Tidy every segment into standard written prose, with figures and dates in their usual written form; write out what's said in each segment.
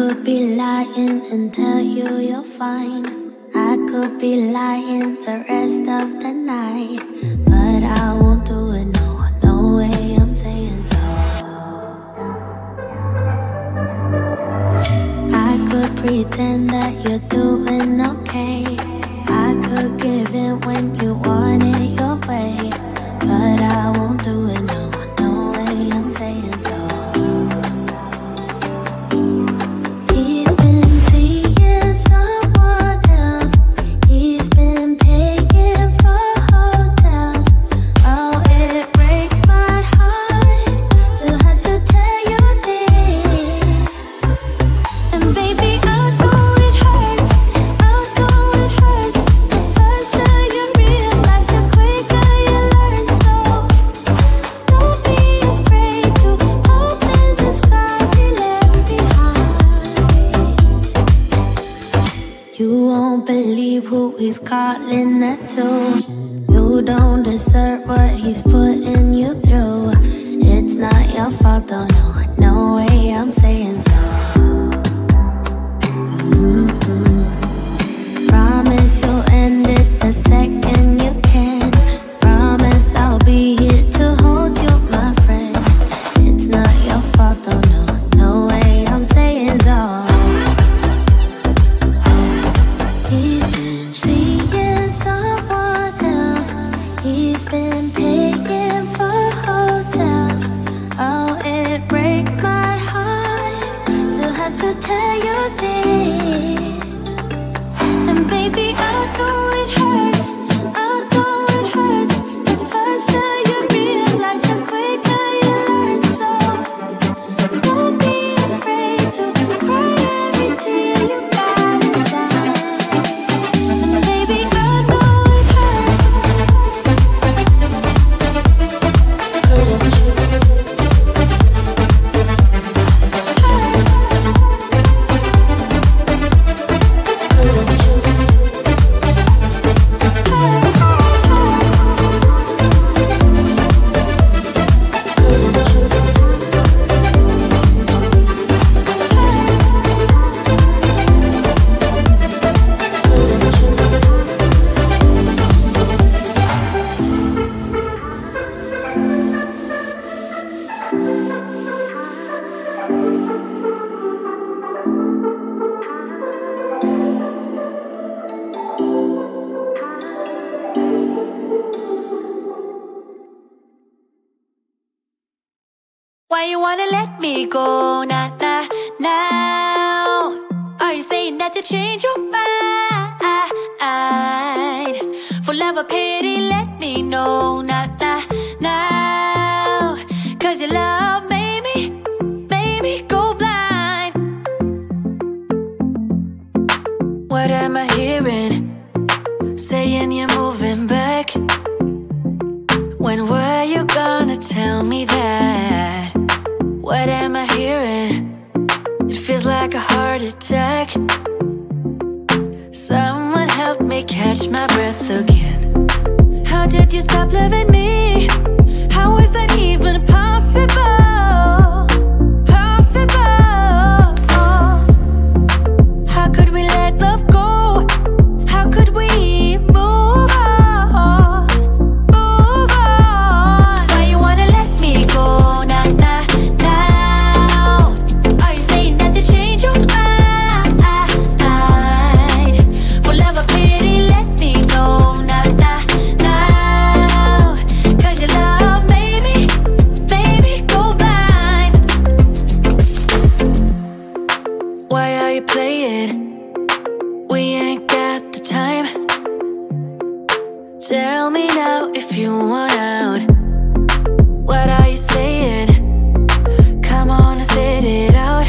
could be lying and tell you you're fine. I could be lying the rest of the night, but I won't do it, no, no way I'm saying so. I could pretend that you're doing okay. I could give in when you want it your way, but I won't do it, no, no way I'm saying so. He's been seeing someone else. He's been paying for hotels. Oh, it breaks my heart to have to tell you this. And baby, I know it hurts. I know it hurts. The faster you realize, the quicker you learn. So don't be afraid to open the scars you left behind. You won't believe who he's calling that to. You don't deserve what he's putting you through. It's not your fault, though, no, no way I'm saying so. Promise you'll end it the second you can. Promise I'll be here to hold you, my friend. It's not your fault, though, no, no way I'm saying so. He's been seeing someone else. He's been paying for hotels. Oh, it breaks my heart to have to tell you this. And baby, I know it hurts. I know it hurts. The faster you realize, the quicker you learn. So don't be afraid to cry every tear you got inside. And baby, I know it hurts. Why you wanna let me go, nah, nah, now? Are you saying that to change your mind? For love or pity, let me know, nah, nah, now. Cause your love made me go blind. What am I hearing? Saying you're moving back. When were you gonna tell me that? What am I hearing? It feels like a heart attack. Someone help me catch my breath again. How did you stop loving me? How is that even possible? Possible. How could we let love go? How could we move on? Move on. Why you wanna let me go? Nah, nah, now. Are you saying that to change your mind? For love or pity, let me know. Nah, nah, now. Cause your love made me go blind. Why are you playing? We ain't got the time. Tell me now if you want out. What are you saying? Come on and spit it out.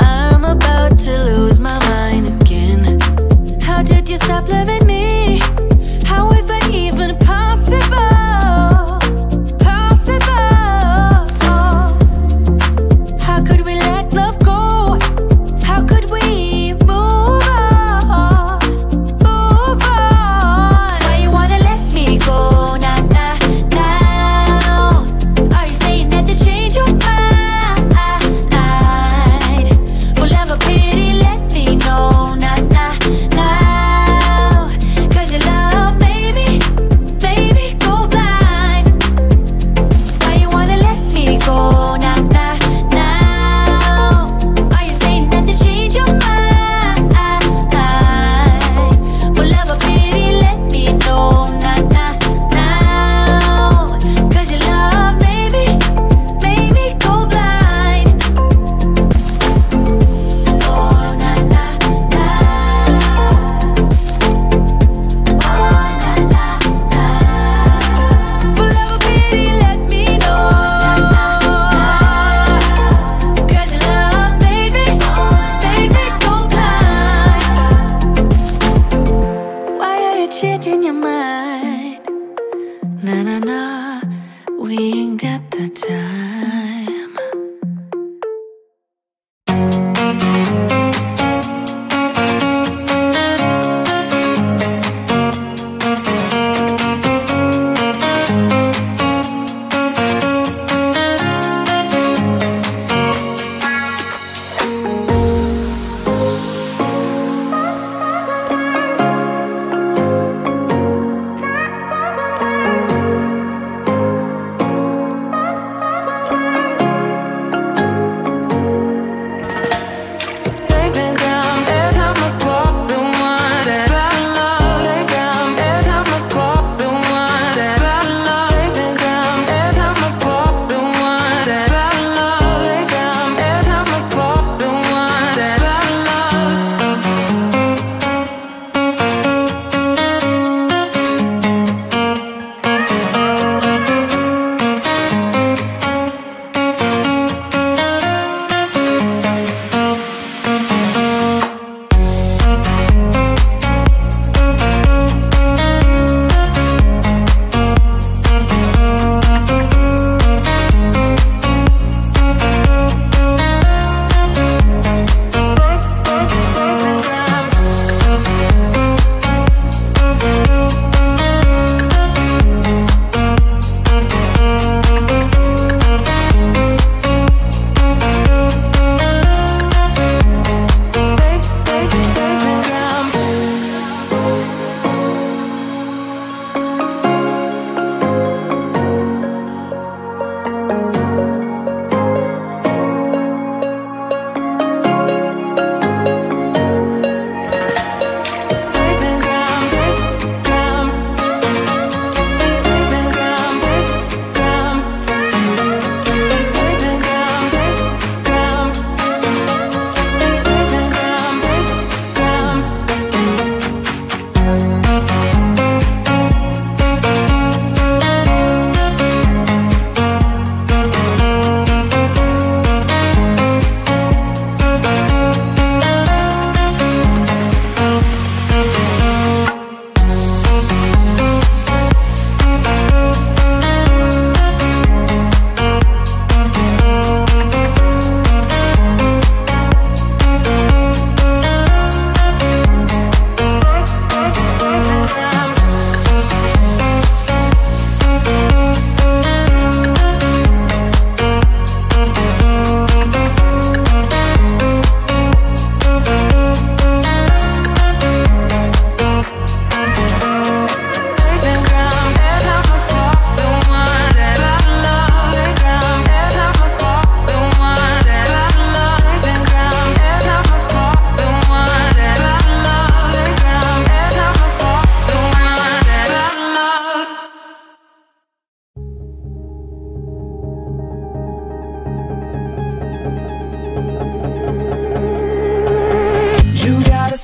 I'm about to lose my mind again. How did you stop loving me? How is that even possible? Possible. How could we let love go? How could we move on? Move on. Why you wanna let me got the time.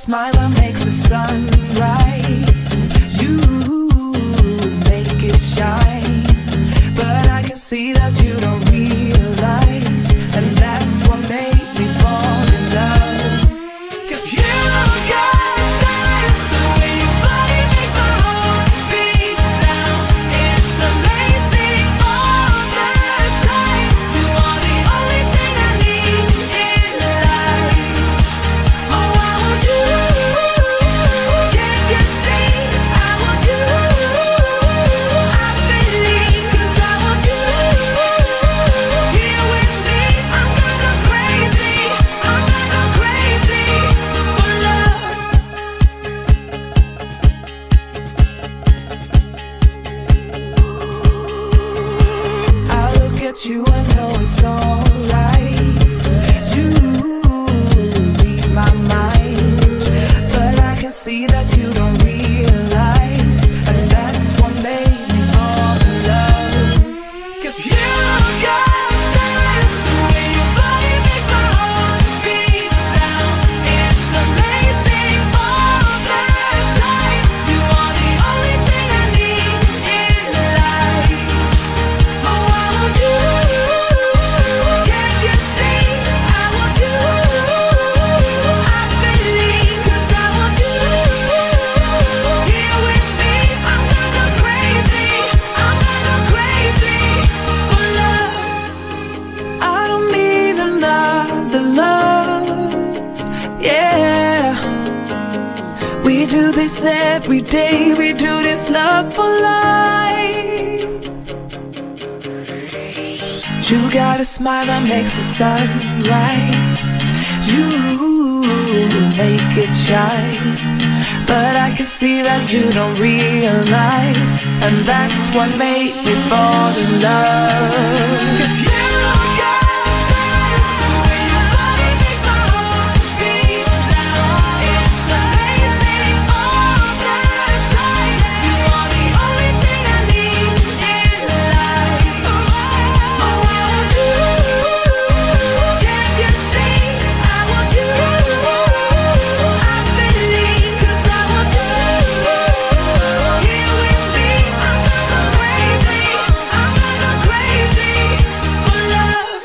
smile that makes the sun rise. You make it shine, but I can see that you don't realize, and that's what made me fall in love. 'Cause you got style, the way your body makes my heart beat sound. It's amazing all the time. You are the only thing I need in life. Oh, I want you. Can't you see? I want you. I believe, 'cause I want you. Here with me, I'm gonna go crazy. I'm gonna go crazy for love. I look at you and know it's alright. You read my mind, but I can see that you don't realize, and that's what made me fall in love. 'Cause you got style, the way your body makes my heart beat sound. It's amazing all the time. You are the only thing I need in life. Oh, I want you. do this every day. We do this love for life. You got a smile that makes the sun rise. You make it shine. But I can see that you don't realize, and that's what made me fall in love. 'Cause you got when your body makes my heart beat. It's amazing all the time. You are the only thing I need in life. Oh, I want you. Can't you see? I want you. I believe, 'cause I want you. Here with me, I'm gonna go crazy. I'm gonna go crazy for love.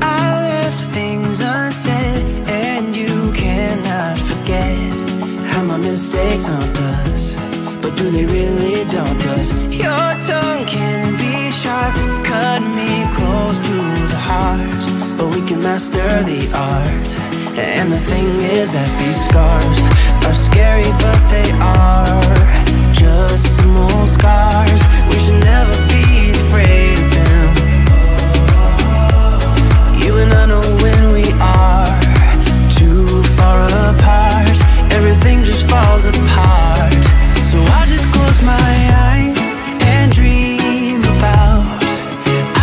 I left things unsaid, and you cannot forget how my mistakes haunt us, but do they really daunt us? Your tongue can be sharp, cut me close to the heart, but we can master the art. And the thing is that these scars are scary, but they are just small scars. We should never be afraid of them. You and I know when we are too far apart, everything just falls apart. So I just close my eyes and dream about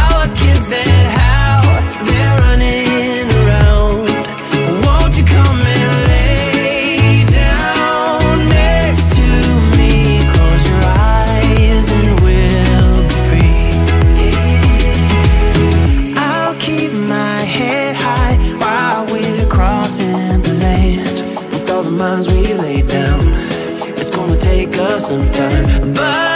our kids and how they're running around. Won't you come and lay down next to me? Close your eyes and we'll be free. I'll keep my head high while we're crossing the land. With all the minds we laid down, it's gonna take us some time, but